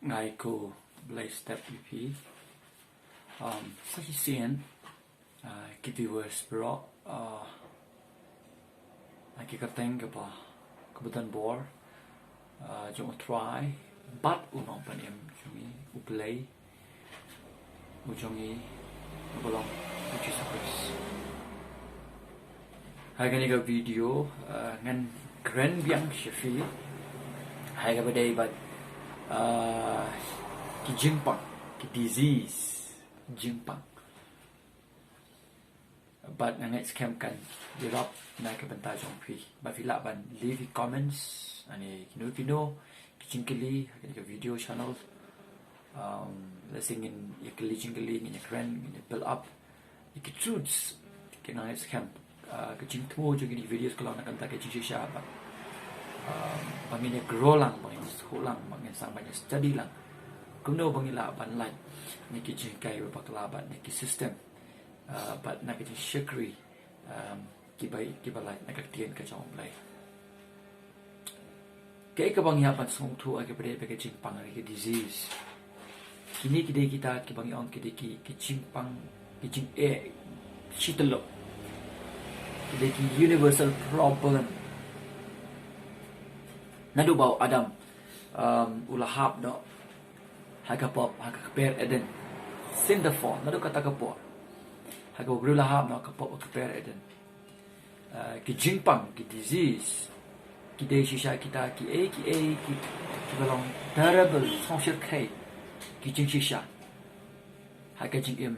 ngày cô play step EP sahi sian ki viewers bro ki kateng ke pa kebutan bor jong try but unong panem jungi uplay ujongi bolong uji surprise hai gani ga video ngan grand biang shafi hai ga badai but ki jingpang ki disease jingpang but nang scam kan dirap na ke bentar jong pi ba fila ban leave comments ani kino ki jingkeli ke video channel lesing in yakeli jingkeli in ekran in build up ki truths ke nang scam ke jingthuh jo ni videos kalau nak kata ke jisha ba bangin grow lang bangin school lang bangin sang banyak study lang Kumno bangila ban like ni ki jingkai ba kelabat ni ki system but nak ki shikri ki bai nak tien ka jong lai ke bang ya ban song thu ake bre ke jingpang ki disease kini ki de kita ki bang on ki de ki jingpang ki jing shitalo ki de ki universal problem nadu bau adam ulahap no hakapop hakaper eden sinderfon nadu kata kapor hakapo ulahap no kapop hakaper eden ki jingpang ki disease ki de shisha kita ki belong terrible social kai ki jing shisha haka jing im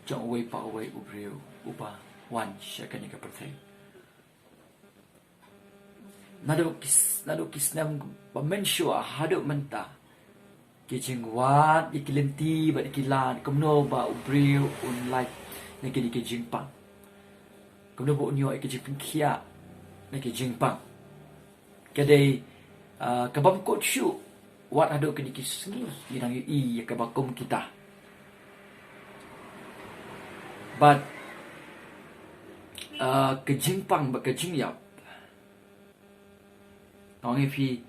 jong wei pa wei ubriu upa wan shakani ka perthai nadu kisnam pamensua hadu menta kijing wat ikilenti ba ikilan kumno ba ubriu un like niki jingpang kumno bo unyo ikijing kia niki jingpang kadai kabam ko chu wat hadu kini kisngi inang i kabakum kita but kejingpang ba kejingyap Nong ifi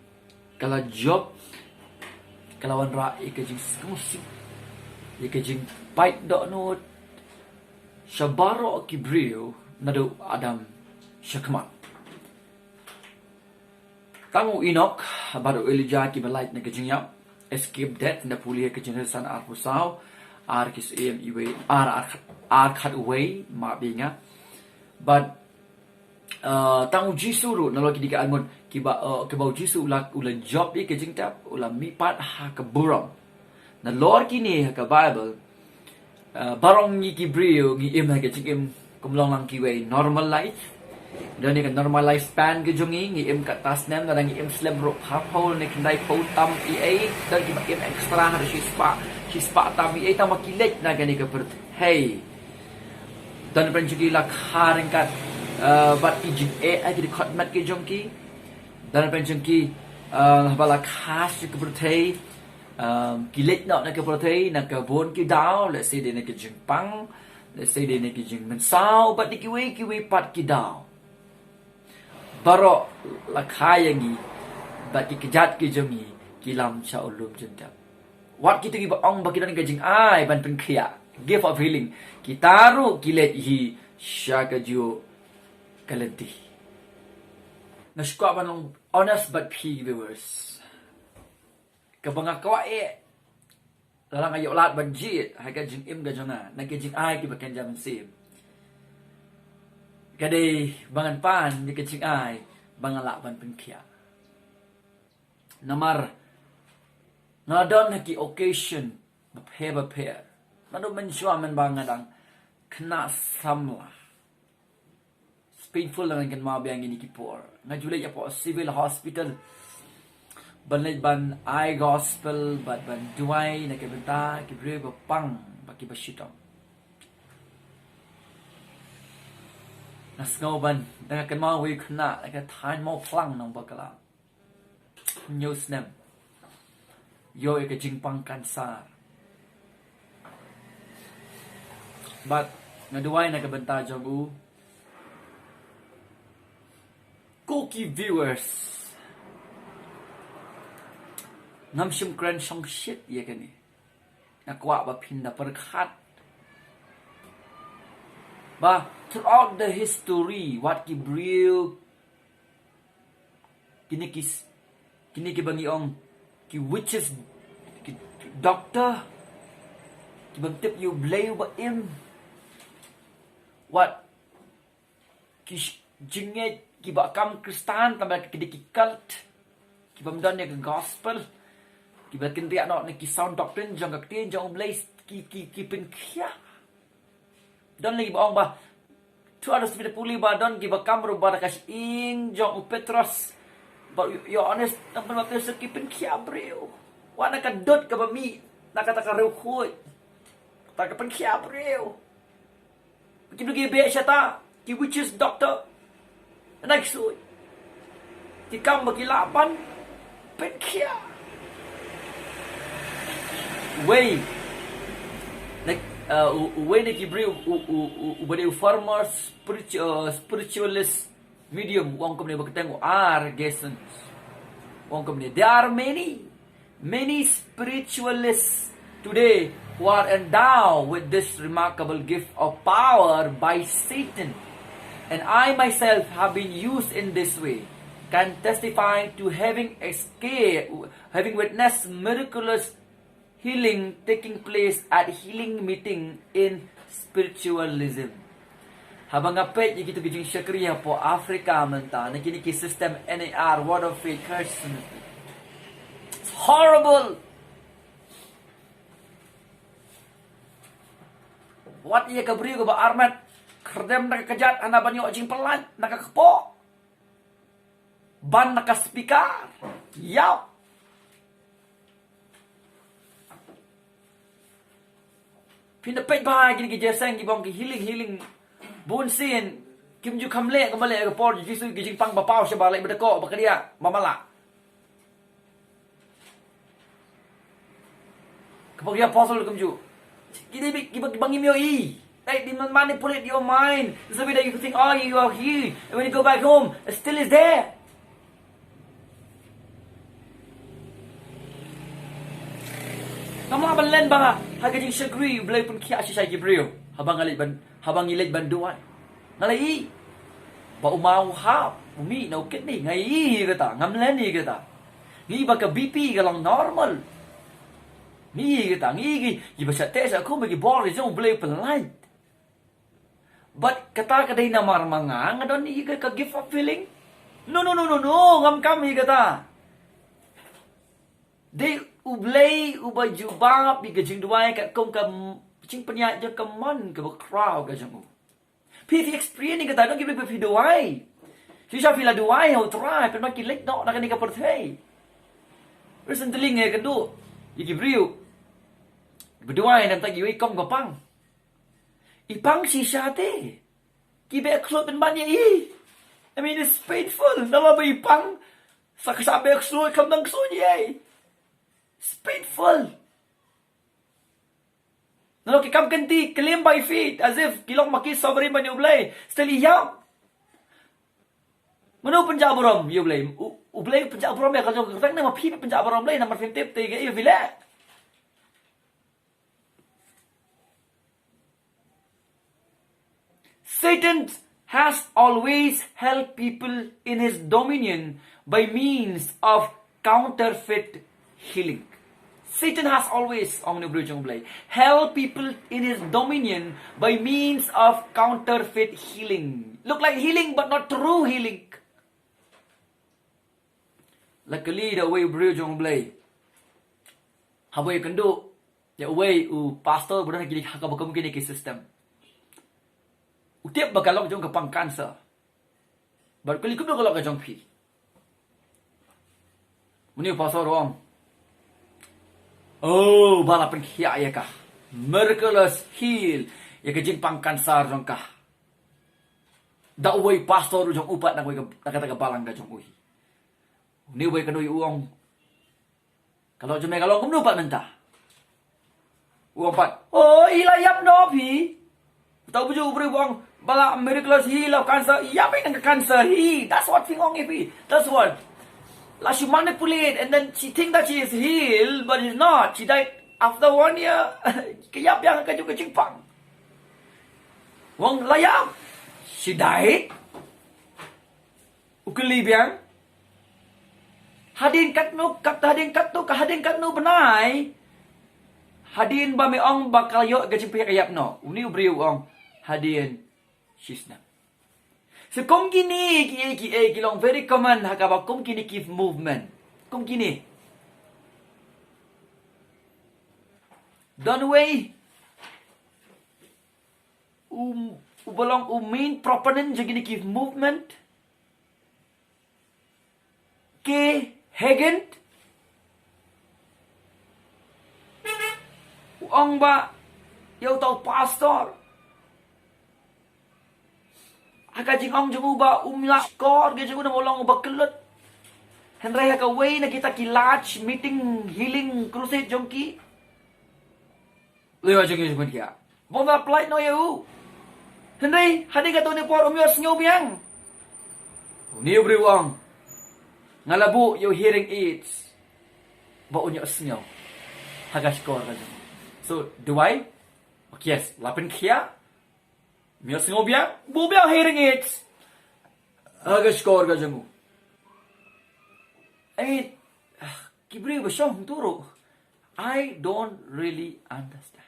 kalau job kalau wan ra ikajing skusi ikajing bite dot note shabaro kibrio nadu adam shakma tamu inok baru elija ki balait na kajing yap escape death na pulia kajing san ar pusau ar kis em iwe ar cut away ma binga but tang jisu ru nalo ki dika angon ki ba ke bau jisu ula job di ke jingtap ula mi pat ha ke buram na lord ki ni ha ke bible barong ni ki brio ngi em ha ke jingem kumlong lang ki we normal life dan ni ke normal life span ke jongi ngi em ka tas nem dan ngi em slem ro half hole ni kendai pou tam i dan ki ba em extra ha si spa tam i tam makilet na gani ke per hey dan penjugi la kharingkat but ijin agi de khot mat ke jongki dan penjongki bala khas ke berthei kilet no na ke berthei na ke bon ki dao let's say de na ke jingpang let's say de na ke jing men sao but ki we pat ki dao baro la khayangi but ki jat ki jongi ki lam cha ulum jendap wat kita ki ba ong ba ki dan ke jing ai ban pen khia give of healing kitaru kilet hi shaka jo kalenti nashkwa banong honest but p viewers kabanga kwa lalang ayo lat banjit haga jing im ga jona na ke jing ai ki bakan jam sim kadai bangan pan ni ke jing ai bangala ban penkhia namar ngadon ki occasion baphe nado menshwa men bangadang kena samla painful lang kan mabiang ini kipor ngajulay ya po civil hospital banlay ban eye gospel ban duai na kebenta kibre pang baki basyitong nasngaw ban na kan mawi khna na thain mo phlang nang bakala news nem yo e jingpang kansar but ngaduay na kebenta jogu cookie viewers ngam shim kran song shit ye kan ni na kwa ba phin na perkhat ba throughout the history what ki brio kini ki bangi ong ki witches ki doctor ki bang tip you blay ba im what ki jinget ki ba kam kristan tambah ki cult ki bam don ne gospel ki ba kin ria no ne ki sound doctrine jong ka tin jong blay ki pen khia don lagi ba ong ba tu ada sepeda puli ba don ki ba kam ro ba kas ing jong petros but you honest ang panapil sa kipen khia breu wa na ka dot ka ba mi nakataka rew khoi ta ka pen khia breu ki du gi be shata ki witches doctor next suy ki kam ba ki lapan pen khia way like way na ki breu u farmer spiritualist medium wong kom ne bakateng gesens wong kom ne there are many spiritualists today who are endowed with this remarkable gift of power by Satan, and I myself have been used in this way, can testify to having witnessed miraculous healing taking place at healing meeting in spiritualism. Habang ngapet gitu gijing syakriya po Africa menta nakini system NAR word of faith Christianity. It's horrible. What iya kabri ko ba armat kerdem nakakajat hanaban yung jingpang nakakapo. Ban nakaspikar. Yaw. Pinapet ba gini gijeseng gibong healing bunsin kim ju kamle kamale ka por jisu jingpang ba pau siya balay bedako ba kaniya mamala. Kapag ya apostle kam ju gini gibang imyo like they manipulate your mind so that you think oh you are here and when you go back home it still is there. Kamu aban ba hagajing syagri blay pun kia si say gibril habang ilid banduan ngalai ba umaw ha umi na ukit ni ngai kata ngamlen ni kata ni ba ka BP ka lang normal ni kata ngi iba sa test ako magi body jong blay penlight but kata kadai na marmanga ngadon ni ka give up feeling no ngam kami kata they ublay ubajubang bigajing duai kat kong kam ching panya je kaman ke crowd ka jamu pi experience ni kata no give pi duai si sha fila duai ho try pen makin lek no nak ni ka perthei recent ling e kadu iki briu berduai nan tak yui kong gopang ipang si sha te ki be klot pen banya I mean it's painful nala ba ipang sa kasabe ksu kam nang ksu ni it's painful. Nalo kikam ganti, claim by feet, as if kilong makis sobri man ublay. Still young. Mano penjaburom ublay. Ublay penjaburom ya kalau kita nama pipi penjaburom lay nama 50 tiga iya vile. Satan has always helped people in his dominion by means of counterfeit healing. Satan has always helped people in his dominion by means of counterfeit healing. Look like healing but not true healing. Luckily the way bro jong blay. Habay kando the way pastor budan gili hakaba kam gini ki system. Utiap bagalok jong kapang cancer. Barkali kuno galok jong pi. Muni pastor wrong. Oh, balapan kia ya kah. Miraculous heal. Ya ke jingpang kansar jong kah. Da uway pastor jong upat nakataga balang ka jong uhi. Ni uway kanoy uong. Kalau jom kalau kumno pat menta. Uong pat. Oh, ilayap no pi. Tahu buju ubri uong bala miraculous heal of cancer. Ya pe nang cancer he. That's what fingong ipi. That's what. Like she manipulate, and then she think that she is healed, but she's not. She died after 1 year. Kaya yang ka juga jingpang. Wong layam. She died. Ukuli biang. Hadin kat no benai. Hadin ba mi ong bakal yo ka jingpang kayap no. Uni ubriu ong. Hadin she's not. So kung gini kilong very common hakaba kung gini give movement. Kung gini. Don't way. Ubalong main proponent je gini give movement. Ke Hagen. Ong ba yo tau pastor. Haka jing ong jung uba skor ge jung na molong uba kelut. Henry haka way na kita ki large meeting healing crusade jongki. Lewa jung jung dia. Bon apply no you. Henry hadi ka to ni por umyo sngew biang. Ni ubri wang. Ngalabu yo hearing aids. Ba unyo sngew. Haka skor ka jung. So do I? Okay, yes, lapin kia. Mio singo biang, bu biang hearing aids. Aga skor ka jamu. Kibri basyong turo. I don't really understand.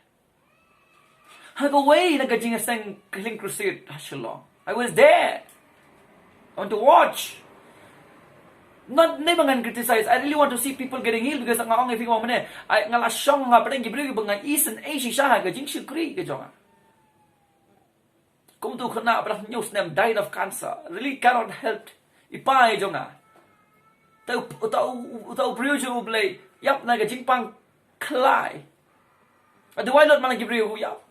Haga way nagajing asang killing crusade hashalong. I was there. I want to watch. Not never criticize. I really want to see people getting healed because ang ngong ifing mo mane. I ngalasyong nga padang kibri bang East and Asia siya gajing shukri ka jonga. Kumno kena belah news them died of cancer. Really cannot help. Ipai jonga. Tau priuju blay. Yap na jingpang klai. Adu why not man gibriu yap.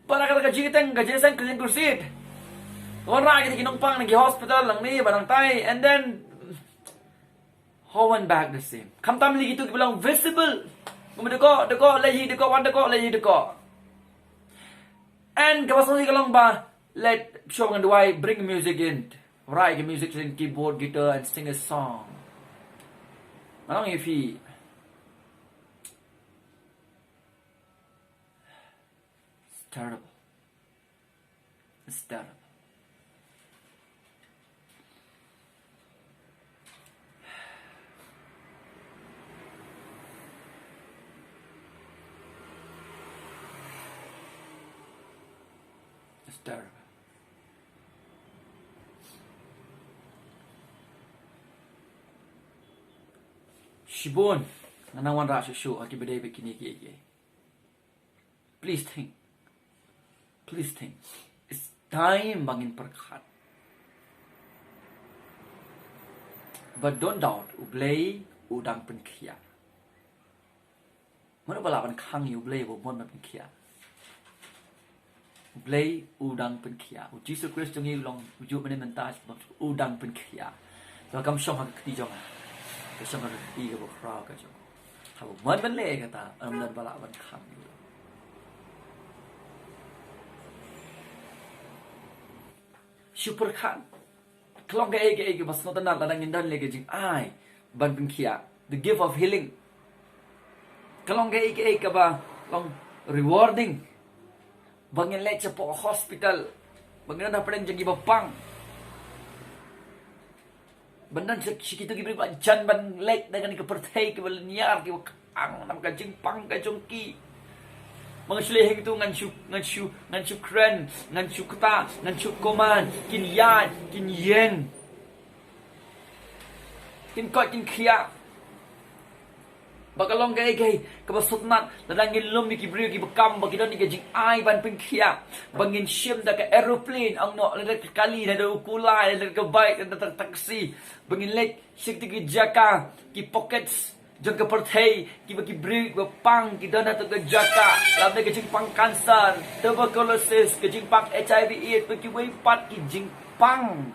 Para ka jingiteng ka jesang killing crusade. Ora kita kinongpang nagi hospital lang ni barang tai and then how went back the same. Kamtam lagi tu bilang visible. Kumedeko lagi deko wan deko lagi deko. And kapasali ka lang ba, let show and why bring music in. Right, music in keyboard, guitar, and sing a song. Anong if he... It's terrible. It's terrible. It's terrible. Shibon, nanawan ra show akibede bikini ki. Please think. Please think. It's time bangin perkhat. But don't doubt, ublay udang penkia. Mana balapan kang ublay bo mon penkia. Ublay udang penkia. Jesus Christ ngi long uju mene mentas udang penkia. So kam shong hak ti jong. Ka shong hak ti ka bo khra ka jong. Ha bo mon ban le ka ta am dan balapan kang. Super khan. Klong ga ege bas no tanan ladang indan lege jing ai ban penkia. The gift of healing. Kalong ga ege ba long rewarding. Bangin leche po hospital. Bangin na padang jagi bapang. Bandan sikitu gibri ba jan ban lek dengan ke pertai ke balnyar ke ang nam ka jingpang ka jongki. Mga silehing tu ngan shu kren, ngan shu kata, ngan shu koman, kin yan, kin yen. Kin kot kin kia. Bakalong gay kabasot nat ladangin lum ni kibrio ki bakam bagidon ni gajing ai ban pengkia bangin shim da ka aeroplane ang no la kali na do kulai la ka bike da taksi bangin lek sik ti jaka ki pockets jog ka perthei ki bagi break bapang ki dana to jaka lam da gajing pang cancer tuberculosis gajing pang HIV AIDS bagi wei pat ki jingpang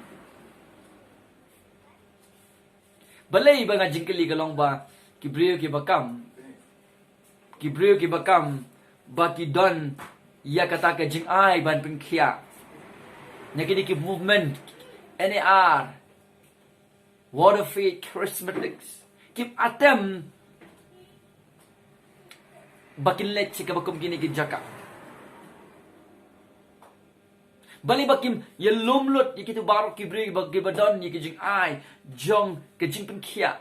balai ba ngajing kali kalong ba Kibrio ki bakam baki don ya kata ke jing ai ban pengkia nyaki ki movement NAR water faith, charismatics. Kim atem bakin let si kabakum kini kijaka. Bali bakim ye lumlut yikitu baru kibri bagibadon yikijing ai jong kejing penkia.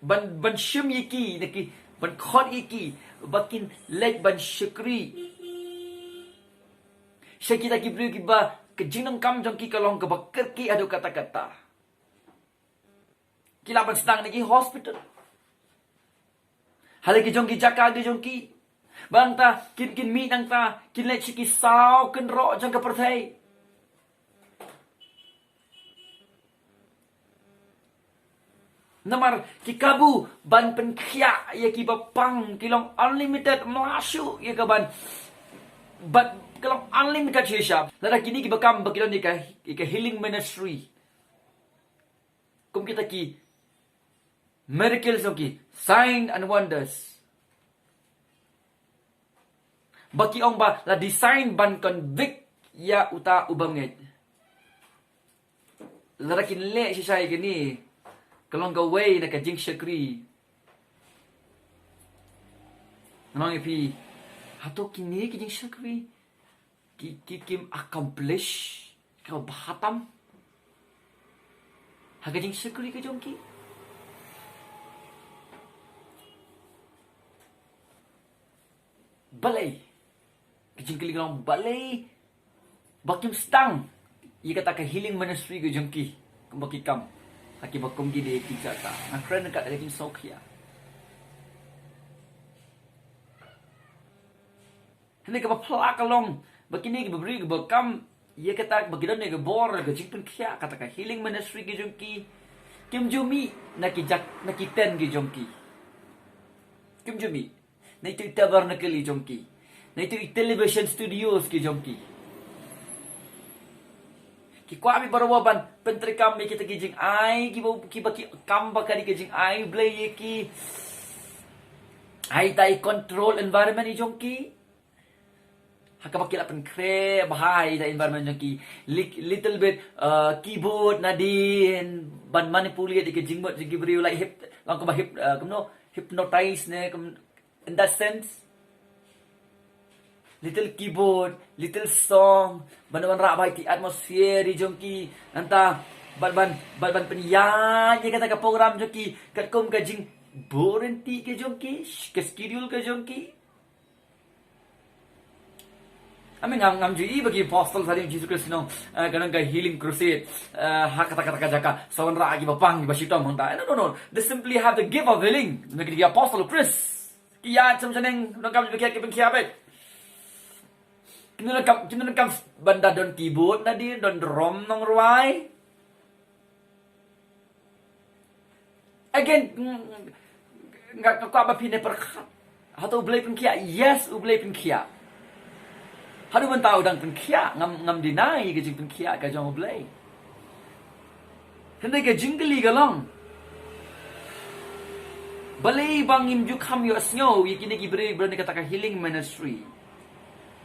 Ban shum yiki naki ban khot yiki bakin let ban syukri. Syakita kibri kiba kejing nang kam jong ki kalong ke bakir ki adu kata-kata. Kila ban sedang niki hospital. Hal ki jong ki jaka ki jong ki. Bang ta kin mi nang ta kin let ki sao kin ro jong ka perthai. Namar ki kabu ban pen khia ya ki bapang kilong unlimited masuk ya ka ban kalong unlimited hisab. Lada kini ki bakam bakilon ni ka healing ministry. Kum kita ki miracles ki sign and wonders. Baki ong ba la design ban convict ya uta ubangit. Lada kin le si sai gini. Kalong gaway na kajing syakri. Nang ipi hato kini kajing syakri. Kim accomplish kau bahatam. Hakajing syakri ke jongki. Balai. Kajing kiling balai. Bakim stang. Ia kata ke healing ministry ke jongki. Kembaki kam. Aki bakum gide kijaka. Nakran kat ada kin sokia. Hendak ke bapla kalong. Bakini ke beri ke bakam. Ia kata bagidan ni ke bor ke jingpun kia kata ke healing ministry ke jongki. Kim jumi nak ten ke jongki. Kim jumi. Na itu tabernacle ke jongki. Na itu television studios ke jongki. Ki kwami barawaban pentri kami kita kijing ai ki baki kamba kali kijing ai blay ki ai tai control environment ijong ki hakaba kila pen kre bahai da environment jong ki little bit keyboard nadin ban manipulate ki kijing bot ki beri like hip lang ko ba hip kumno hypnotize ne in that sense. Little keyboard, little song, ban rabai ti atmosphere di jongki, nanta ban penyan ye kata ka program jongki, kat kom ka jing borenti ke jongki, ke schedule ke jongki. Amin ngam ji bagi apostle tadi Jesus Kristus no kanang ka healing crusade hak kata jaka sawan ra agi bapang di basitong mangta. No. They simply have the gift of healing. Nagi apostle Chris. Kiya chamsaneng nangkam bagi ke pengkia bet. Kena nakam banda don keyboard na di don drum nong ruai. Again, nggak kau apa pindah perkat. Atau boleh pengkia? Yes, boleh pengkia. Hadu mentau dang pengkia ngam dinai ke jing pengkia ke jang boleh. Hendak ke jinggeli galong. Balai bangim juk ham yo snow yakini gibri berani katakan healing ministry.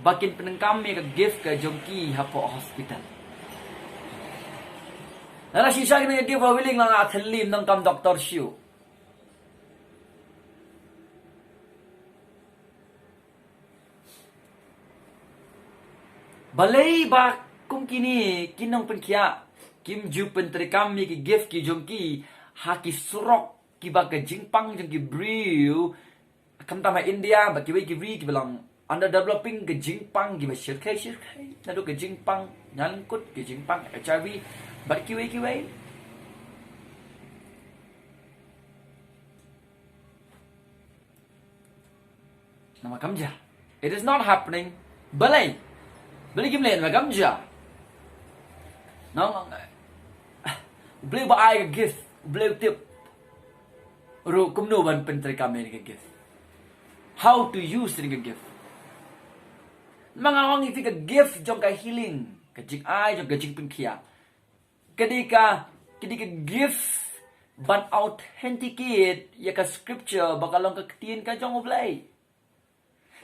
Bakin penengkam ke gift ke jongki hapo hospital. Nara sisa kena gift willing lang athalim nang kam doktor siu. Balai ba kum kini kinong penkia kim ju penterikam ke gift ki jongki haki surok ki ba ke jingpang jongki brew kam tama India ba ki bri ki bilang underdeveloping ke jingpang giba shirkai nado ke jingpang nyangkut ke jingpang HIV bar kiwai nama kamja it is not happening balai gimlen ma kamja no boleh ba ai gift boleh tip ro kumno ban pentri kami ke gift how to use the gift. Mga orang itu ke gift jong ka healing, ke jing ai jong ka jing pengkia. Ketika gift ban authenticate ya ka scripture bakalong ka ketien ka jong oblay.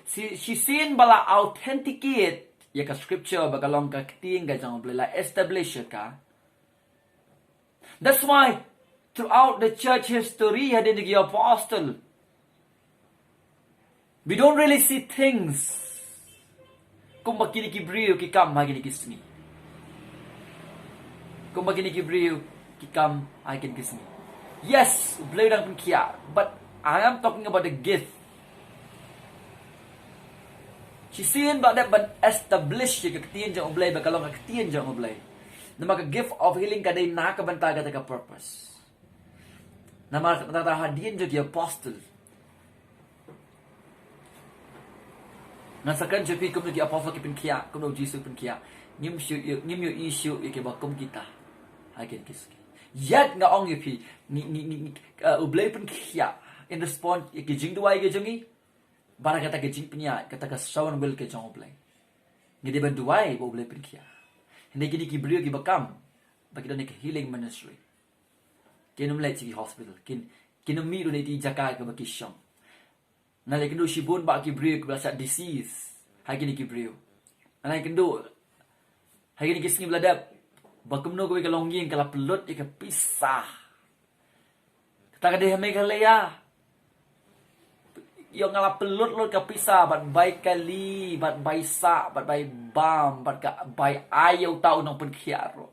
Si sin bala authenticate ya ka scripture bakalong ka ketien ka jong oblay la establish ka. That's why throughout the church history ada lagi apostle. We don't really see things. Kung bakini kibriyo kikam hagini kisni. Kung bakini kibriyo kikam hagini kisni. Yes, ublay lang kia, but I am talking about the gift. She's saying about that, but establish yung kaktiyan dyan ublay, bakalong kaktiyan dyan ublay. Na maka-gift of healing ka day nakabantag at purpose. Na matatahadiyan dyan yung apostle. Nasakan dyan pi kumno yung apostle kipin kia, kumno Jesus pin kia. Ngim yung issue yung kibakum kita. Hakin kiski. Yet nga ong yung pi, ublay pin kia. In response, yung kijing duway ka dyan bara kata kijing pinya, kata ka sawan will ka dyan ublay. Nga di ba duway, ublay pin kia. Hindi kini kibriyo kibakam. Bagi doon healing ministry. Kinumlay sige hospital. Kinumiro na iti jakay ka bakisyong. Nalay kendo shibun ba kibriyo kibasa disease. Hay kini kibriyo. Nalay kendo. Hay kini kisngi bladap. Bakumno ko ikalongging kalapulot ikapisah. Kata kadeh may kalaya. Yung ngalapulot lo kapisah. Bat bay kali. Bat bay sa. Bat bay bam. Bat bay ayaw tao ng pagkiyaro.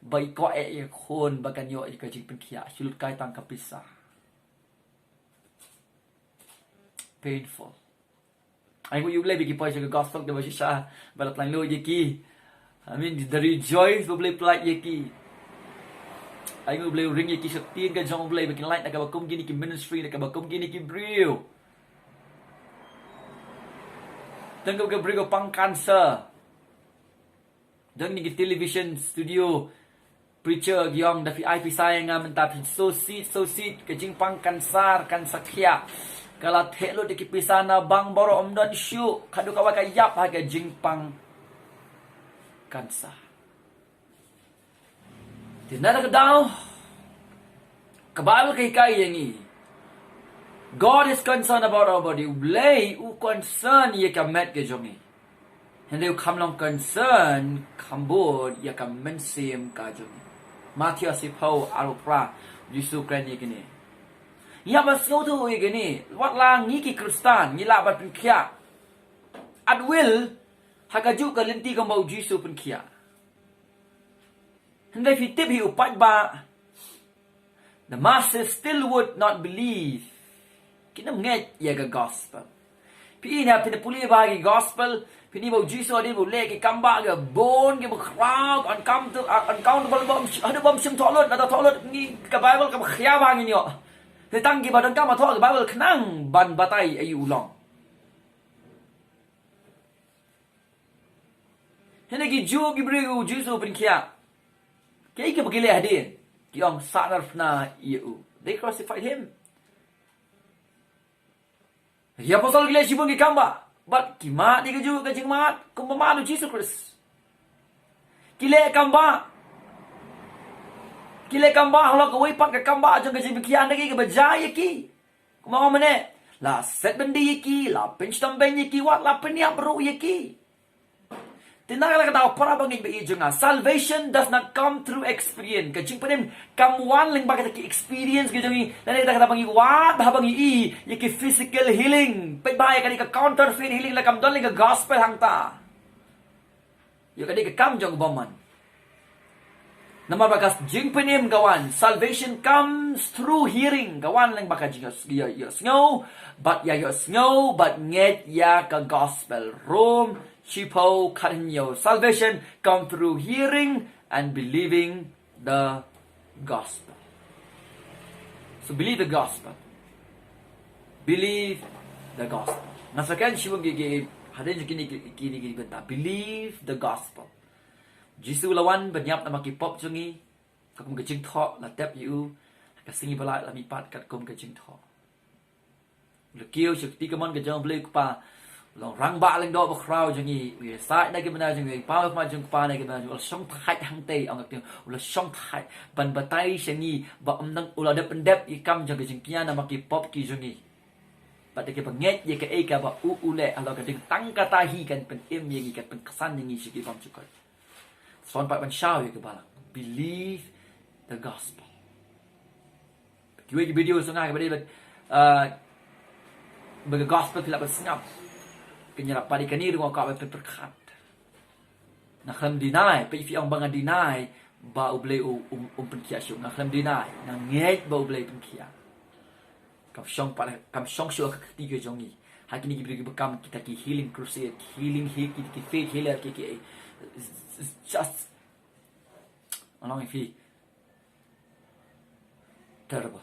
Bay ko ay ikon. Bagan yo ay kajing pagkiyaro. Silut kay tang kapisah. Painful. Ay ko yung bigi pa siya gospel diba siya balat lang lo yaki. I mean the rejoice blay play yaki. Ay ko blay ring yaki sa tin ka jong blay bakin light nakabakom gini ki ministry nakabakom gini ki brio. Tengok ke brio pang cancer. Dang ni ki television studio preacher gyong da VIP sayang nga mentapi so seat ke jingpang cancer kan sakya. Kalau telo di kipisana bang boro omdon syu kadu kawa kayap haga jingpang kansa. Tinara ka daw. Kabal kay kayangi. God is concerned about our body. Ublay u concern ye kamet ke jongi. Hindi u kamlong concern kambod ye kamensim ka jongi. Matthew sipau alupra Yesu kren ye kini. Ya ba sngewthuh gini, wat lang ngiki Kristan, ngila bat pin kia. At will hakaju ka linti ka mau Jisu pin kia. Hendai fitip hi upat ba. The masses still would not believe. Kina nget ya ga gospel. Pi na pin puli ba gi gospel, pini mau Jisu adi bu le ki kamba ga bon ki bu crowd uncountable bom ada bom sim tolot ada tolot ni ka Bible ka khia ba ngi yo. Thì tăng kỳ bà đơn cao mà thôi Bible khả năng bàn bà tay ai lòng. Thế này kỳ Jew kỳ brio Jesu bên kia. Cái bà kỳ lệ hadin. Kỳ ông Sarafna yêu. They crucified him. Thì apostle kỳ lệ shibun kỳ kamba. But kỳ mát đi cái Jew cái chừng mát. Kung mamalo Jesus Christ. Kỳ lệ kamba. Kile kamba halo ko wipat ka kamba jong ka jibikian lagi ka bajaya ki. Kumaw mane. La set bendi ki, la pinch tambay ki, wat la peniap ro ki. Tinakala ka tao para bangig ba ijong salvation does not come through experience. Ka jing panim kamwan ling ba ka ki experience ka jong nanay ka bangig wat habang ki physical healing. Paybaya ka ni ka counterfeit healing la kam don ling ka gospel hangta. Yo ka di ka kam jong boman. Namabagas jingpanim gawan. Salvation comes through hearing. Gawan lang baka yo snow. But ya yo snow. But nget ya ka gospel. Rome, chipo, karinyo. Salvation come through hearing and believing the gospel. So believe the gospel. Believe the gospel. Nasakan siwang gigi. Hadin kini benta. Believe the gospel. Jisu lawan banyap na makipop jungi kakum kajing tho la tep yu kasingi balai la mipat kat kum kajing tho le kieu chuk ti kamon ka jong ble pa long rang ba leng do ba crowd jungi wi sai na ke bana jungi pa ma jung pa na ke bana ul song thai hang te ang ke ul song thai ban batai sengi ba nang ul ada pendep i kam jong kajing kia na makipop ki jungi pada ke penget ye ke e ka ba ule alo ka ding tang kata hi kan pen em ye pen kesan yang isi ki pam cukot. Son pat ban shao ye ke balak. Believe the gospel. Kiwi video sungai kepada bagi gospel tidak bersengap. Kenyerap pada kini dengan kau berperkat. Nak kelam deny, pergi orang bangan deny, bau boleh penkia syuk. Nak kelam deny, nak ngej bau boleh penkia. Kam syong syuk ketiga jongi. Hari ini kita bekam kita ki healing crusade, healing kita ki faith healer ki just along if terrible.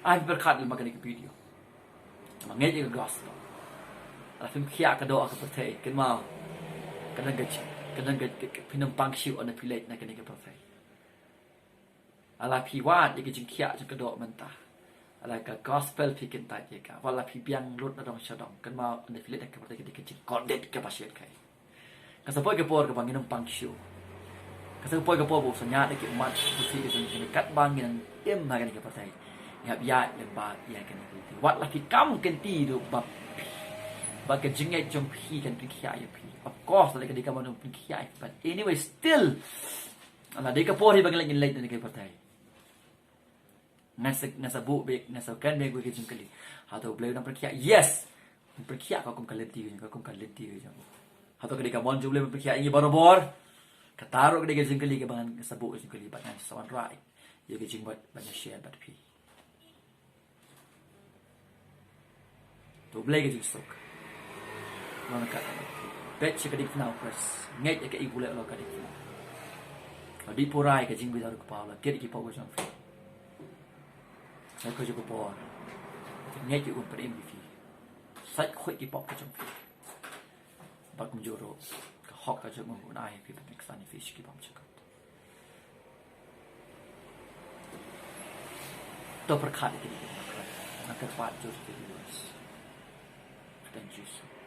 I've berkat dalam magani video. Mengejek ke gospel. Alafim kia ka doa ka pertai kan mau. Kadang penumpang siu ana pilek nak kena ke pertai. Ala pi wat ye ke jing kia jing ka doa mentah. Ala ka gospel pi ken tai ye ka. Wala pi biang lut na dong syadong kan mau ana pilek nak ke pertai ke jing kodet ke pasien kai. Ka sapoi ke por ke bangin penumpang siu. Ka sapoi ke por bu sanya ke umat putih ke jing kat bangin tem na ke pertai. Ngap ya yang ba yang kan itu. Wat laki kam kan ti do bab. Ba ke jingai jom pi kan pi kia ya pi. Of course lagi dia kamu pi kia. But anyway still ala dia ka pori bagi lagi late ni ke partai. Nasa bu bek nasa kan bek ke jingkali. Atau boleh nak perkia. Yes. Perkia kau kum kalenti kau kum kalenti je. Atau ke dia kamu jom boleh perkia ini baru-baru. Kataruh ke dia jingkali ke bangan sabu jingkali bangan sound right. Ya ke jing buat banyak share but pi. Tu boleh ke jisuk. Mana kat. Bet cik adik now press. Ngai ke ibu lek lo kat adik. Di porai ke jing bidaru kepala. Kiri ki pogo jang fi. Saya ko jo ko por. Ngai ki un per MVP. Sai khoi ki pop ko jang fi. Bak mjoro. Ka hok ka jo mo un ai fi nek sani fish ki pam chaka. To perkhat ki. Nak pat jo ki. Thank you.